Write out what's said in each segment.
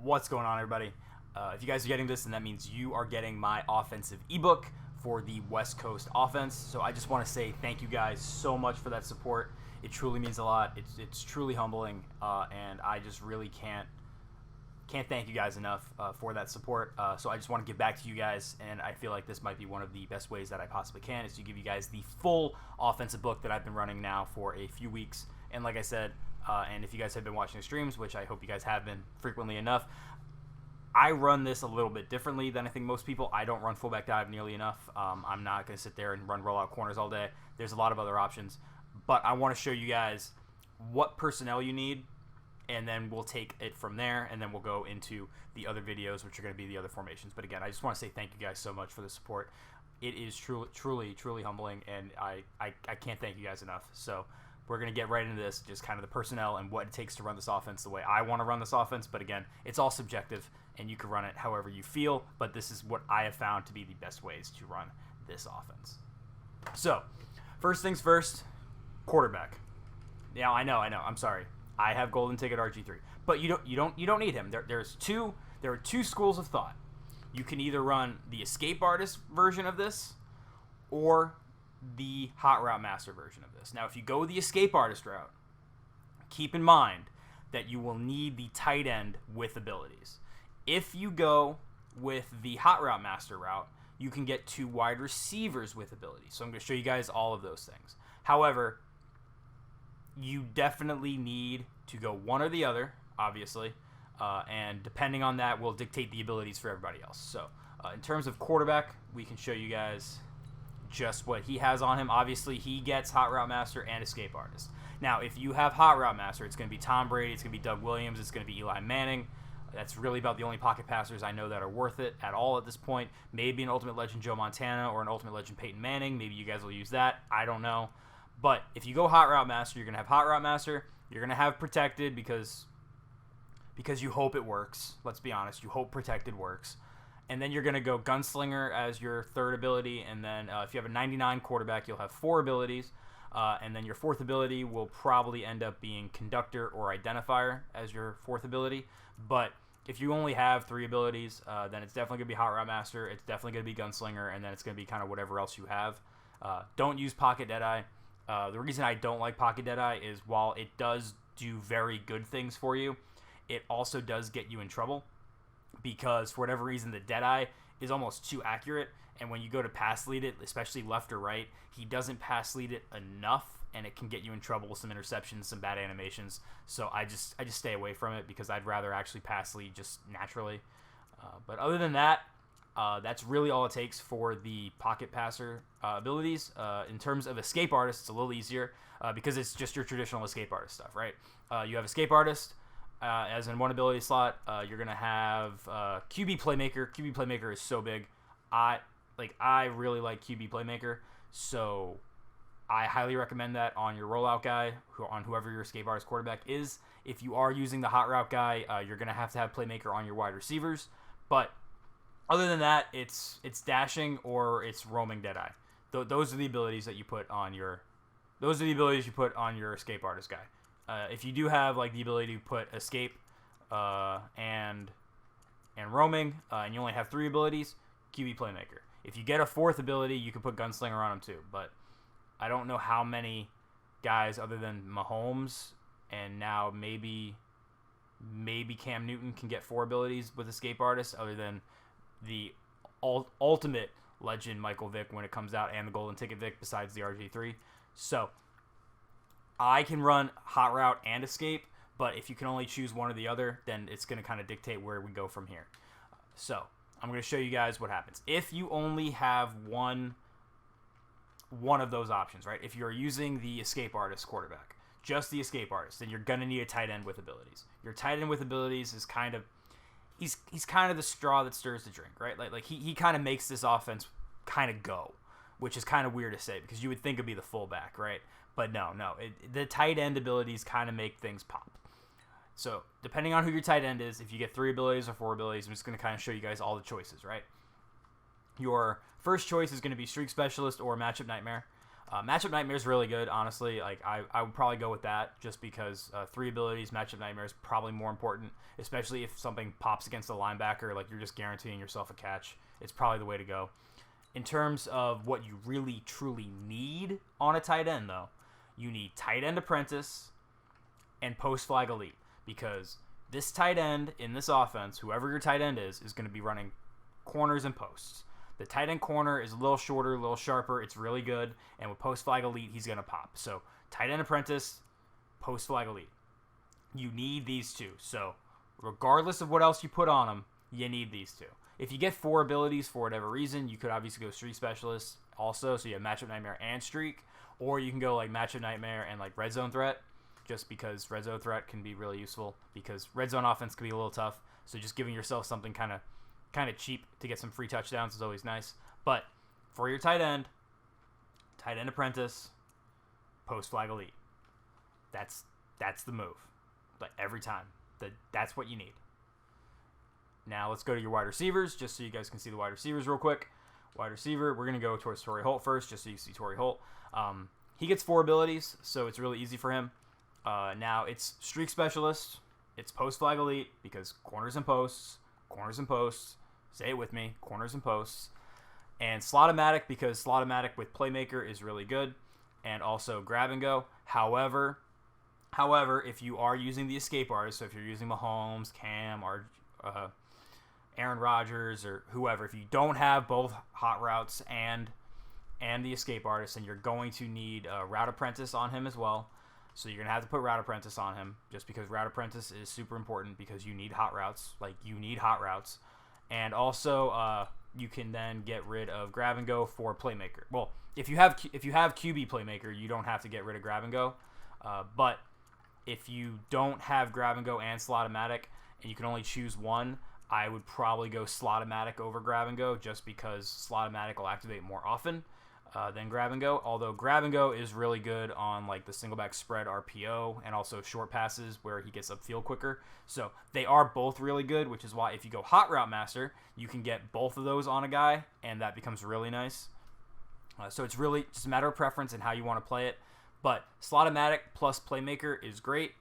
What's going on, everybody? If you guys are getting this, then that means you are getting my offensive ebook for the West Coast offense. So I just want to say thank you guys so much for that support. It truly means a lot. It's truly humbling, and I just really can't thank you guys enough for that support. So I just want to give back to you guys, and I feel like this might be one of the best ways that I possibly can is to give you guys the full offensive book that I've been running now for a few weeks. And like I said, and if you guys have been watching the streams, which I hope you guys have been frequently enough, I run this a little bit differently than I think most people. I don't run fullback dive nearly enough. I'm not going to sit there and run rollout corners all day. There's a lot of other options. But I want to show you guys what personnel you need, and then we'll take it from there, and then we'll go into the other videos, which are going to be the other formations. But again, I just want to say thank you guys so much for the support. It is truly humbling, and I can't thank you guys enough. So we're going to get right into this, just kind of the personnel and what it takes to run this offense the way I want to run this offense. But again, it's all subjective, and you can run it however you feel, but this is what I have found to be the best ways to run this offense. So, first things first, quarterback. Now, I know, I'm sorry. I have golden ticket RG3, but you don't need him. There are two schools of thought. You can either run the escape artist version of this or the hot route master version of this. Now, if you go the escape artist route, keep in mind that you will need the tight end with abilities. If you go with the hot route master route, you can get 2 wide receivers with abilities. So I'm going to show you guys all of those things. However, you definitely need to go one or the other, obviously, and depending on that will dictate the abilities for everybody else. So in terms of quarterback, we can show you guys just what he has on him. Obviously, he gets hot route master and escape artist. Now, if you have hot route master, it's going to be Tom Brady, it's going to be Doug Williams, it's going to be Eli Manning. That's really about the only pocket passers I know that are worth it at all at this point. Maybe an Ultimate Legend Joe Montana or an Ultimate Legend Peyton Manning. Maybe you guys will use that. I don't know. But if you go hot route master, you're going to have hot route master. You're going to have protected because you hope it works. Let's be honest. You hope protected works. And then you're going to go gunslinger as your third ability. And then if you have a 99 quarterback, you'll have 4 abilities. And then your 4th ability will probably end up being conductor or identifier as your 4th ability. But if you only have 3 abilities, then it's definitely going to be hot route master. It's definitely going to be gunslinger. And then it's going to be kind of whatever else you have. Don't use pocket deadeye. The reason I don't like pocket deadeye is while it does do very good things for you, it also does get you in trouble because for whatever reason the deadeye is almost too accurate, and when you go to pass lead it, especially left or right, he doesn't pass lead it enough, and it can get you in trouble with some interceptions, some bad animations. So I just stay away from it because I'd rather actually pass lead just naturally. But other than that, that's really all it takes for the pocket passer abilities. In terms of escape artist, it's a little easier because it's just your traditional escape artist stuff, right? You have escape artist as in 1 ability slot. You're gonna have QB playmaker. QB playmaker is so big. I really like QB playmaker, so I highly recommend that on your rollout guy, on whoever your escape artist quarterback is. If you are using the hot route guy, you're gonna have to have playmaker on your wide receivers, but other than that, it's dashing or it's roaming deadeye. Those are the abilities that you put on your. Those are the abilities you put on your escape artist guy. If you do have like the ability to put escape and roaming, and you only have 3 abilities, QB playmaker. If you get a 4th ability, you can put gunslinger on him too. But I don't know how many guys other than Mahomes and now maybe Cam Newton can get 4 abilities with escape artist other than the ultimate legend Michael Vick when it comes out and the golden ticket Vick besides the RG3. So I can run hot route and escape, but if you can only choose one or the other, then it's going to kind of dictate where we go from here. So I'm going to show you guys what happens. If you only have one of those options, right? If you're using the escape artist quarterback, just the escape artist, then you're going to need a tight end with abilities. Your tight end with abilities is kind of He's kind of the straw that stirs the drink, right? Like he kind of makes this offense kind of go, which is kind of weird to say because you would think it'd be the fullback, right? But no. The tight end abilities kind of make things pop. So depending on who your tight end is, if you get 3 abilities or 4 abilities, I'm just going to kind of show you guys all the choices, right? Your first choice is going to be Streak Specialist or Matchup Nightmare. Matchup Nightmare is really good, honestly. Like I would probably go with that just because 3 abilities, Matchup Nightmare is probably more important, especially if something pops against a linebacker, like you're just guaranteeing yourself a catch. It's probably the way to go. In terms of what you really, truly need on a tight end, though, you need tight end apprentice and post flag elite, because this tight end in this offense, whoever your tight end is going to be running corners and posts. The tight end corner is a little shorter, a little sharper. It's really good. And with post flag elite, he's going to pop. So tight end apprentice, post flag elite. You need these two. So regardless of what else you put on them, you need these two. If you get 4 abilities for whatever reason, you could obviously go streak specialist also. So you have matchup nightmare and streak. Or you can go like matchup nightmare and like red zone threat, just because red zone threat can be really useful, because red zone offense can be a little tough. So just giving yourself something kind of cheap to get some free touchdowns is always nice. But for your tight end apprentice, post flag elite. That's the move. Like every time. That's what you need. Now let's go to your wide receivers, just so you guys can see the wide receivers real quick. Wide receiver, we're going to go towards Torrey Holt first, just so you see Torrey Holt. He gets 4 abilities, so it's really easy for him. Now it's streak specialist, it's post flag elite, because corners and posts. Say it with me, corners and posts. And Slot-O-Matic, because Slot-O-Matic with Playmaker is really good. And also Grab and Go. However, if you are using the escape artist, so if you're using Mahomes, Cam, or Aaron Rodgers, or whoever, if you don't have both hot routes and the escape artist, then you're going to need Route Apprentice on him as well. So you're going to have to put Route Apprentice on him, just because Route Apprentice is super important, because you need hot routes. Like, you need hot routes. And also, you can then get rid of Grab and Go for Playmaker. Well, if you have QB Playmaker, you don't have to get rid of Grab and Go. But if you don't have Grab and Go and Slot-O-Matic, and you can only choose one, I would probably go Slot-O-Matic over Grab and Go, just because Slot-O-Matic will activate more often than Grab and Go. Although Grab and Go is really good on like the single back spread RPO and also short passes where he gets upfield quicker. So they are both really good, which is why if you go Hot Route Master, you can get both of those on a guy, and that becomes really nice. So it's really just a matter of preference and how you want to play it. But Slot-O-Matic plus Playmaker is great.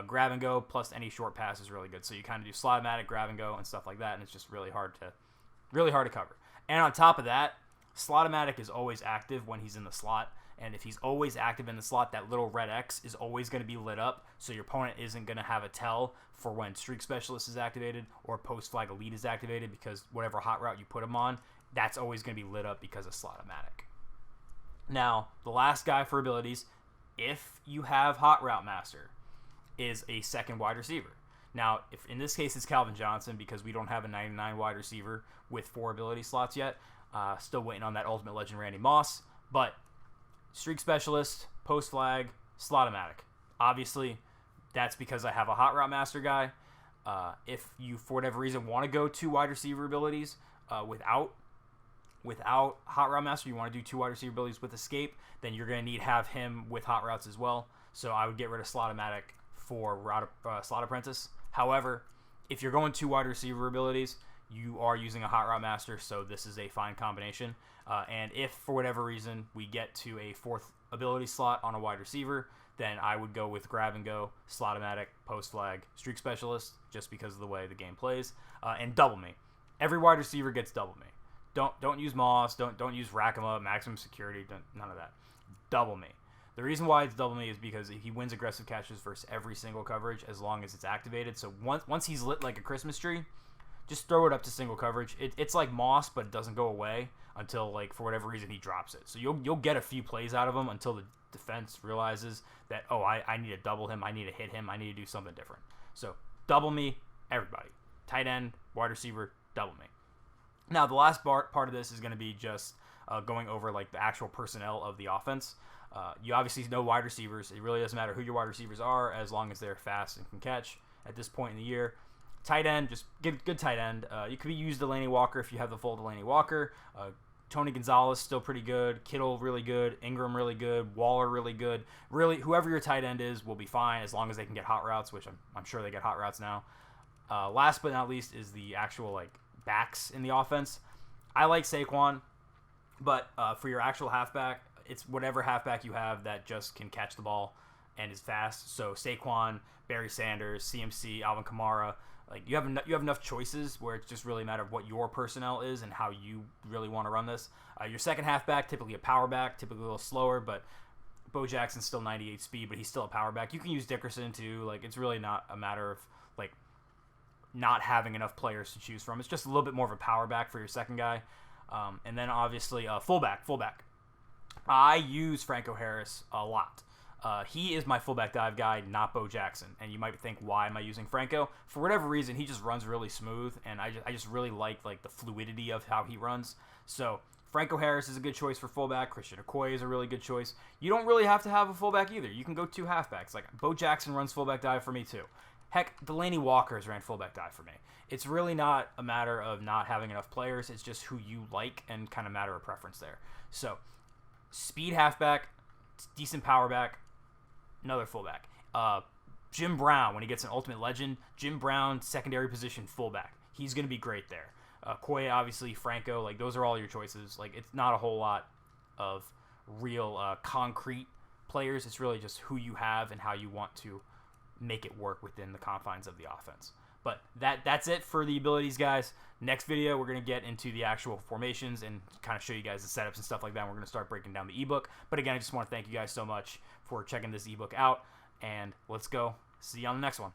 Grab and Go plus any short pass is really good. So you kind of do Slot-O-Matic, Grab and Go, and stuff like that, and it's just really hard to cover. And on top of that, Slot-O-Matic is always active when he's in the slot, and if he's always active in the slot, that little red X is always going to be lit up, so your opponent isn't going to have a tell for when Streak Specialist is activated or Post Flag Elite is activated, because whatever hot route you put him on, that's always going to be lit up because of Slot-O-Matic. Now, the last guy for abilities, if you have Hot Route Master, is a second wide receiver. Now, if in this case it's Calvin Johnson, because we don't have a 99 wide receiver with 4 ability slots yet. Still waiting on that Ultimate Legend Randy Moss. But Streak Specialist, Post Flag, Slot-O-Matic. Obviously, that's because I have a Hot Route Master guy. If you, for whatever reason, want to go 2 wide receiver abilities without Hot Route Master, you want to do 2 wide receiver abilities with Escape, then you're going to need to have him with Hot Routes as well. So I would get rid of Slot-O-Matic for Slot Apprentice. However, if you're going 2 wide receiver abilities, you are using a Hot Route Master, so this is a fine combination. And if, for whatever reason, we get to a 4th ability slot on a wide receiver, then I would go with Grab and Go, Slot-O-Matic, Post Flag, Streak Specialist, just because of the way the game plays, and Double Me. Every wide receiver gets Double Me. Don't use Moss, don't use Rack 'em Up, Maximum Security, none of that. Double Me. The reason why it's Double Me is because he wins aggressive catches versus every single coverage as long as it's activated. So once he's lit like a Christmas tree, just throw it up to single coverage. It's like Moss, but it doesn't go away until, like, for whatever reason he drops it. So you'll get a few plays out of him until the defense realizes that, oh, I need to double him, I need to hit him, I need to do something different. So Double Me, everybody. Tight end, wide receiver, Double Me. Now, the last part of this is going to be just going over like the actual personnel of the offense. You obviously know wide receivers. It really doesn't matter who your wide receivers are as long as they're fast and can catch at this point in the year. Tight end, just get good tight end. You could use Delaney Walker if you have the full Delaney Walker. Tony Gonzalez, still pretty good. Kittle, really good. Ingram, really good. Waller, really good. Really, whoever your tight end is will be fine as long as they can get hot routes, which I'm sure they get hot routes now. Last but not least is the actual like backs in the offense. I like Saquon, but for your actual halfback, it's whatever halfback you have that just can catch the ball and is fast. So Saquon, Barry Sanders, CMC, Alvin Kamara. Like you have enough choices where it's just really a matter of what your personnel is and how you really want to run this. Your second halfback, typically a power back, typically a little slower, but Bo Jackson's still 98 speed, but he's still a power back. You can use Dickerson too. Like it's really not a matter of like not having enough players to choose from. It's just a little bit more of a power back for your second guy. And then obviously fullback. I use Franco Harris a lot. He is my fullback dive guy, not Bo Jackson. And you might think, why am I using Franco? For whatever reason, he just runs really smooth, and I just really like the fluidity of how he runs. So Franco Harris is a good choice for fullback. Christian Okoye is a really good choice. You don't really have to have a fullback either. You can go two halfbacks. Like Bo Jackson runs fullback dive for me too. Heck, Delaney Walker's ran fullback dive for me. It's really not a matter of not having enough players. It's just who you like and kind of matter of preference there. So speed halfback, decent power back, another fullback. Jim Brown, when he gets an Ultimate Legend, Jim Brown, secondary position fullback. He's going to be great there. Koye, obviously, Franco, like those are all your choices. Like it's not a whole lot of real concrete players. It's really just who you have and how you want to make it work within the confines of the offense. But that's it for the abilities, guys. Next video, we're going to get into the actual formations and kind of show you guys the setups and stuff like that. And we're going to start breaking down the ebook. But again, I just want to thank you guys so much for checking this ebook out. And let's go see you on the next one.